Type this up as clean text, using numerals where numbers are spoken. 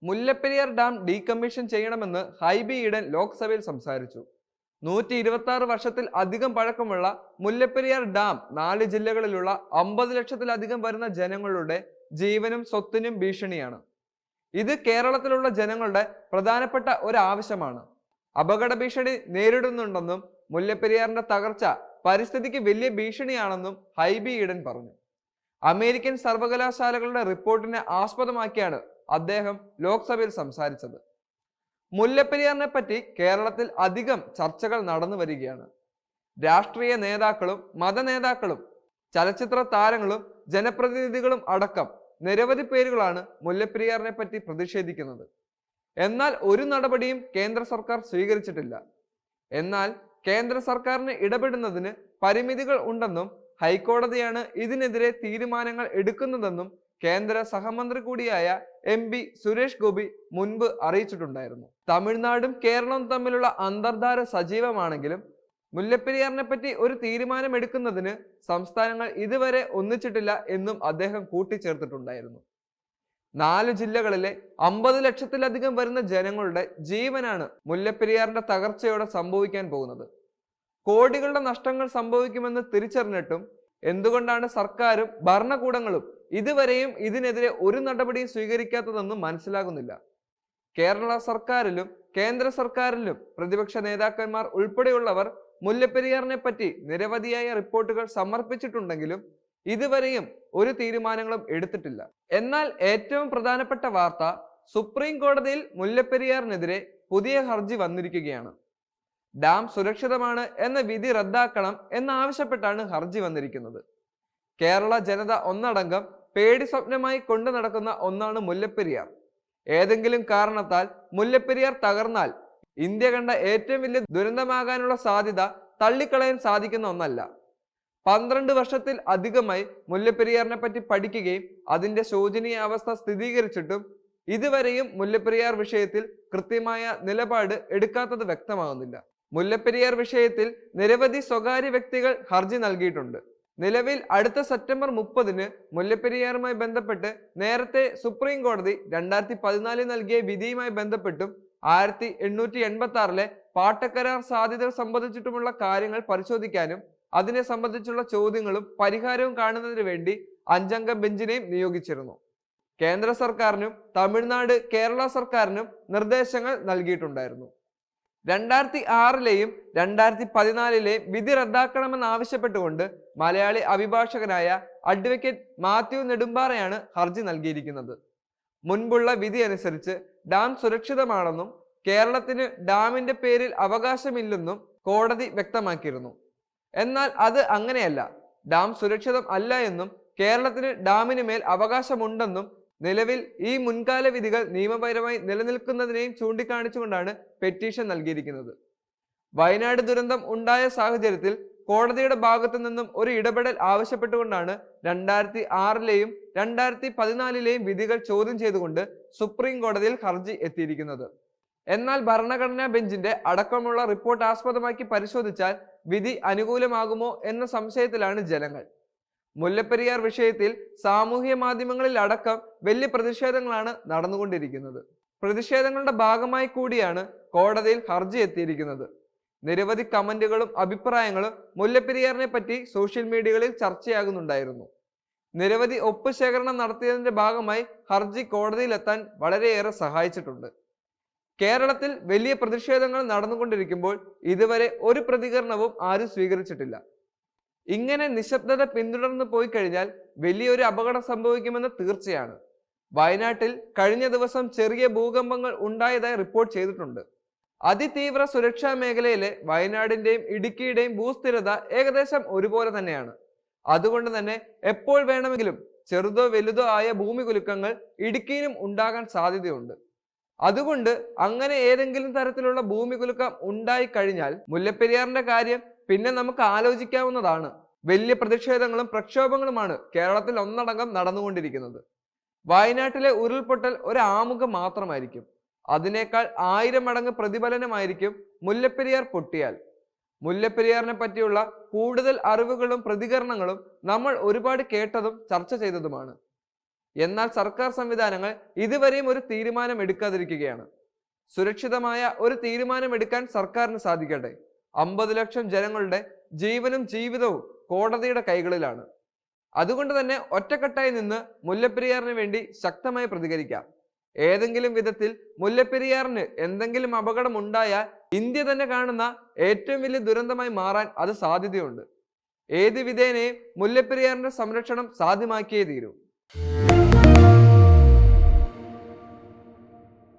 Mullaperiyar dam decommission ചെയ്യണമെന്ന് ഹൈബി ഈഡൻ ലോക്സഭയിൽ സംസാരിച്ചു. 126 വർഷത്തിൽ അധികം പഴക്കമുള്ള മുല്ലപ്പെരിയാർ ഡാം 4 ജില്ലകളിലുള്ള 50 ലക്ഷത്തിലധികം വരുന്ന ജനങ്ങളുടെ ജീവനും സ്വത്തിനും ഭീഷണിയാണ്. ഇത് കേരളത്തിലുള്ള ജനങ്ങളുടെ പ്രധാനപ്പെട്ട ഒരു ആവശ്യമാണ്. അപകട ഭീഷണി നേരിടുന്നുണ്ടെന്നും മുല്ലപ്പെരിയാറിന്റെ തകർച്ച പരിസ്ഥിതിക്ക് വലിയ ഭീഷണിയാണെന്നും ഹൈബി ഈഡൻ പറഞ്ഞു. അമേരിക്കൻ സർവകലാശാലകളുടെ റിപ്പോർട്ടിനെ ആസ്പദമാക്കിയാണ് അദ്ദേഹം ലോക്സഭയിൽ സംസാരിച്ചത്. മുല്ലപ്പെരിയാറിനെ പറ്റി കേരളത്തിൽ അധികം ചർച്ചകൾ നടന്നു വരികയാണ്. രാഷ്ട്രീയ നേതാക്കളും മതനേതാക്കളും ചലച്ചിത്ര താരങ്ങളും ജനപ്രതിനിധികളും അടക്കം നിരവധി പേരുകളാണ് മുല്ലപ്പെരിയാറിനെ പറ്റി പ്രതിഷേധിക്കുന്നത്. എന്നാൽ ഒരു നടപടിയും കേന്ദ്ര സർക്കാർ സ്വീകരിച്ചിട്ടില്ല. എന്നാൽ കേന്ദ്ര സർക്കാരിന് ഇടപെടുന്നതിന് പരിമിതികൾ ഉണ്ടെന്നും ഹൈക്കോടതിയാണ് ഇതിനെതിരെ തീരുമാനങ്ങൾ എടുക്കുന്നതെന്നും കേന്ദ്ര സഹമന്ത്രി കൂടിയായ MP സുരേഷ് ഗോപി മുൻപ് അറിയിച്ചിട്ടുണ്ടായിരുന്നു. തമിഴ്നാടും കേരളവും തമ്മിലുള്ള അന്തർധാര സജീവമാണെങ്കിലും മുല്ലപ്പെരിയാറിനെ പറ്റി ഒരു തീരുമാനം എടുക്കുന്നതിന് സംസ്ഥാനങ്ങൾ ഇതുവരെ ഒന്നിച്ചിട്ടില്ല എന്നും അദ്ദേഹം കൂട്ടിച്ചേർത്തിട്ടുണ്ടായിരുന്നു. 4 ജില്ലകളിലെ 50 ലക്ഷത്തിലധികം വരുന്ന ജനങ്ങളുടെ ജീവനാണ് മുല്ലപ്പെരിയാറിന്റെ തകർച്ചയോടെ സംഭവിക്കാൻ പോകുന്നത്. കോടികളുടെ നഷ്ടങ്ങൾ സംഭവിക്കുമെന്ന് തിരിച്ചറിഞ്ഞിട്ടും എന്തുകൊണ്ടാണ് സർക്കാരും ഭരണകൂടങ്ങളും ഇതുവരെയും ഇതിനെതിരെ ഒരു നടപടിയും സ്വീകരിക്കാത്തതെന്നും മനസ്സിലാകുന്നില്ല. കേരള സർക്കാരിലും കേന്ദ്ര സർക്കാരിലും പ്രതിപക്ഷ നേതാക്കന്മാർ ഉൾപ്പെടെയുള്ളവർ മുല്ലപ്പെരിയാറിനെ പറ്റി നിരവധിയായ റിപ്പോർട്ടുകൾ സമർപ്പിച്ചിട്ടുണ്ടെങ്കിലും ഇതുവരെയും ഒരു തീരുമാനങ്ങളും എടുത്തിട്ടില്ല. എന്നാൽ ഏറ്റവും പ്രധാനപ്പെട്ട വാർത്ത, സുപ്രീം കോടതിയിൽ മുല്ലപ്പെരിയാറിനെതിരെ പുതിയ ഹർജി വന്നിരിക്കുകയാണ്. ഡാം സുരക്ഷിതമാണ് എന്ന വിധി റദ്ദാക്കണം എന്നാവശ്യപ്പെട്ടാണ് ഹർജി വന്നിരിക്കുന്നത്. കേരള ജനത ഒന്നടങ്കം പേടി സ്വപ്നമായി കൊണ്ടു നടക്കുന്ന ഒന്നാണ് മുല്ലപ്പെരിയാർ. ഏതെങ്കിലും കാരണത്താൽ മുല്ലപ്പെരിയാർ തകർന്നാൽ ഇന്ത്യ കണ്ട ഏറ്റവും വലിയ ദുരന്തമാകാനുള്ള സാധ്യത തള്ളിക്കളയാൻ സാധിക്കുന്ന ഒന്നല്ല. 12 വർഷത്തിൽ അധികമായി മുല്ലപ്പെരിയാറിനെ പറ്റി പഠിക്കുകയും അതിന്റെ ശോചനീയ അവസ്ഥ സ്ഥിരീകരിച്ചിട്ടും ഇതുവരെയും മുല്ലപ്പെരിയാർ വിഷയത്തിൽ കൃത്യമായ നിലപാട് എടുക്കാത്തത് വ്യക്തമാകുന്നില്ല. മുല്ലപ്പെരിയാർ വിഷയത്തിൽ നിരവധി സ്വകാര്യ വ്യക്തികൾ ഹർജി നൽകിയിട്ടുണ്ട്. നിലവിൽ അടുത്ത സെപ്റ്റംബർ 30-ന് മുല്ലപ്പെരിയാറുമായി ബന്ധപ്പെട്ട് നേരത്തെ സുപ്രീം കോടതി 2014 നൽകിയ വിധിയുമായി ബന്ധപ്പെട്ടും 1886-ലെ പാട്ടക്കരാർ സാധ്യതകൾ സംബന്ധിച്ചിട്ടുമുള്ള കാര്യങ്ങൾ പരിശോധിക്കാനും അതിനെ സംബന്ധിച്ചുള്ള ചോദ്യങ്ങളും പരിഹാരവും കാണുന്നതിന് വേണ്ടി 5-അംഗ ബെഞ്ചിനെയും നിയോഗിച്ചിരുന്നു. കേന്ദ്ര സർക്കാരിനും തമിഴ്നാട് കേരള സർക്കാരിനും നിർദ്ദേശങ്ങൾ നൽകിയിട്ടുണ്ടായിരുന്നു. 2006-ലെയും 2014-ലെയും വിധി റദ്ദാക്കണമെന്നാവശ്യപ്പെട്ടുകൊണ്ട് മലയാളി അഭിഭാഷകനായ അഡ്വക്കേറ്റ് മാത്യു നെടുമ്പാറയാണ് ഹർജി നൽകിയിരിക്കുന്നത്. മുൻപുള്ള വിധി അനുസരിച്ച് ഡാം സുരക്ഷിതമാണെന്നും കേരളത്തിന് ഡാമിന്റെ പേരിൽ അവകാശമില്ലെന്നും കോടതി വ്യക്തമാക്കിയിരുന്നു. എന്നാൽ അത് അങ്ങനെയല്ല. ഡാം സുരക്ഷിതം അല്ല എന്നും കേരളത്തിന് ഡാമിന് മേൽ അവകാശമുണ്ടെന്നും നിലവിൽ ഈ മുൻകാല വിധികൾ നിയമപരമായി നിലനിൽക്കുന്നതിനെയും ചൂണ്ടിക്കാണിച്ചുകൊണ്ടാണ് പെറ്റീഷൻ നൽകിയിരിക്കുന്നത്. വയനാട് ദുരന്തം ഉണ്ടായ സാഹചര്യത്തിൽ കോടതിയുടെ ഭാഗത്തു നിന്നും ഒരു ഇടപെടൽ ആവശ്യപ്പെട്ടുകൊണ്ടാണ് 2006-ലെയും 2014-ലെയും വിധികൾ ചോദ്യം ചെയ്തുകൊണ്ട് സുപ്രീം കോടതിയിൽ ഹർജി എത്തിയിരിക്കുന്നത്. എന്നാൽ ഭരണഘടനാ ബെഞ്ചിന്റെ അടക്കമുള്ള റിപ്പോർട്ട് ആസ്പദമാക്കി പരിശോധിച്ചാൽ വിധി അനുകൂലമാകുമോ എന്ന സംശയത്തിലാണ് ജനങ്ങൾ. മുല്ലപ്പെരിയാർ വിഷയത്തിൽ സാമൂഹ്യ മാധ്യമങ്ങളിൽ അടക്കം വലിയ പ്രതിഷേധങ്ങളാണ് നടന്നുകൊണ്ടിരിക്കുന്നത്. പ്രതിഷേധങ്ങളുടെ ഭാഗമായി കൂടിയാണ് കോടതിയിൽ ഹർജി എത്തിയിരിക്കുന്നത്. നിരവധി കമന്റുകളും അഭിപ്രായങ്ങളും മുല്ലപ്പെരിയാറിനെ പറ്റി സോഷ്യൽ മീഡിയകളിൽ ചർച്ചയാകുന്നുണ്ടായിരുന്നു. നിരവധി ഒപ്പ് ശേഖരണം നടത്തിയതിന്റെ ഭാഗമായി ഹർജി കോടതിയിലെത്താൻ വളരെയേറെ സഹായിച്ചിട്ടുണ്ട്. കേരളത്തിൽ വലിയ പ്രതിഷേധങ്ങൾ നടന്നുകൊണ്ടിരിക്കുമ്പോൾ ഇതുവരെ ഒരു പ്രതികരണവും ആരും സ്വീകരിച്ചിട്ടില്ല. ഇങ്ങനെ നിശബ്ദത പിന്തുടർന്ന് പോയി കഴിഞ്ഞാൽ വലിയൊരു അപകടം സംഭവിക്കുമെന്ന് തീർച്ചയാണ്. വയനാട്ടിൽ കഴിഞ്ഞ ദിവസം ചെറിയ ഭൂകമ്പങ്ങൾ ഉണ്ടായതായി റിപ്പോർട്ട് ചെയ്തിട്ടുണ്ട്. അതിതീവ്ര സുരക്ഷാ മേഖലയിലെ വയനാടിന്റെയും ഇടുക്കിയുടെയും ഭൂസ്ഥിരത ഏകദേശം ഒരുപോലെ തന്നെയാണ്. അതുകൊണ്ട് തന്നെ എപ്പോൾ വേണമെങ്കിലും ചെറുതോ വലുതോ ആയ ഭൂമികുലുക്കങ്ങൾ ഇടുക്കിയിലും ഉണ്ടാകാൻ സാധ്യതയുണ്ട്. അതുകൊണ്ട് അങ്ങനെ ഏതെങ്കിലും തരത്തിലുള്ള ഭൂമികുലുക്കം ഉണ്ടായി കഴിഞ്ഞാൽ മുല്ലപ്പെരിയാറിന്റെ കാര്യം പിന്നെ നമുക്ക് ആലോചിക്കാവുന്നതാണ്. വലിയ പ്രതിഷേധങ്ങളും പ്രക്ഷോഭങ്ങളുമാണ് കേരളത്തിൽ ഒന്നടങ്കം നടന്നുകൊണ്ടിരിക്കുന്നത്. വയനാട്ടിലെ ഉരുൾപൊട്ടൽ ഒരു ആമുഖം മാത്രമായിരിക്കും. അതിനേക്കാൾ 1000 മടങ്ങ് പ്രതിഫലനമായിരിക്കും മുല്ലപ്പെരിയാർ പൊട്ടിയാൽ. മുല്ലപ്പെരിയാറിനെ പറ്റിയുള്ള കൂടുതൽ അറിവുകളും പ്രതികരണങ്ങളും നമ്മൾ ഒരുപാട് കേട്ടതും ചർച്ച ചെയ്തതുമാണ്. എന്നാൽ സർക്കാർ സംവിധാനങ്ങൾ ഇതുവരെയും ഒരു തീരുമാനം എടുക്കാതിരിക്കുകയാണ്. സുരക്ഷിതമായ ഒരു തീരുമാനം എടുക്കാൻ സർക്കാരിന് സാധിക്കട്ടെ. 50 ലക്ഷം ജനങ്ങളുടെ ജീവനും ജീവിതവും കോടതിയുടെ കൈകളിലാണ്. അതുകൊണ്ട് തന്നെ ഒറ്റക്കെട്ടായി നിന്ന് മുല്ലപ്പെരിയാറിന് വേണ്ടി ശക്തമായി പ്രതികരിക്കാം. ഏതെങ്കിലും വിധത്തിൽ മുല്ലപ്പെരിയാറിന് എന്തെങ്കിലും അപകടം ഉണ്ടായാൽ ഇന്ത്യ തന്നെ കാണുന്ന ഏറ്റവും വലിയ ദുരന്തമായി മാറാൻ അത് സാധ്യതയുണ്ട്. ഏത് വിധേനയും മുല്ലപ്പെരിയാറിന്റെ സംരക്ഷണം സാധ്യമാക്കിയേ തീരൂ.